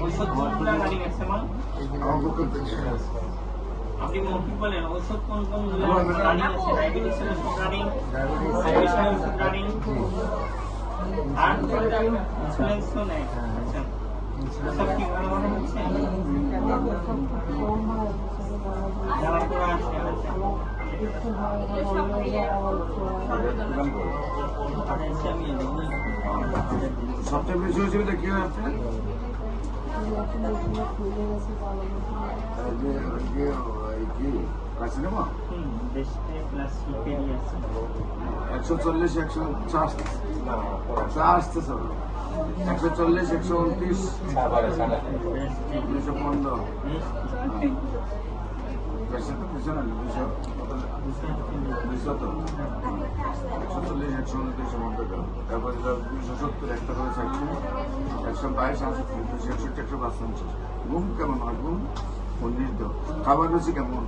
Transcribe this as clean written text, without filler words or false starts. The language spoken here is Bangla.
ঔষধ কোনগুলো রানিং আছে মা? আপনি মুখে বলেন ঔষধ কোন কোনগুলো রানিং আছে? ডায়াবেটিসের ওষুধ রানিং, প্রেশারের ওষুধ রানিং, আর ইনসুলিনও নেয়। আচ্ছা, সব কি ভালো মনে হচ্ছে? যারা করা আছে আচ্ছা সবচেয়ে বেশি হয়েছিল কি আছে কাশিনামা 140 104 আসতেছে 140 129 215 कैसे तो कैसे ना 200 तो 140 129 মধ্যে গেল তারপরে 270 একটা করে থাকছে 122 160 165 ঘুম কেমন হয় ঘুম 19 খাবার বেশি কেমন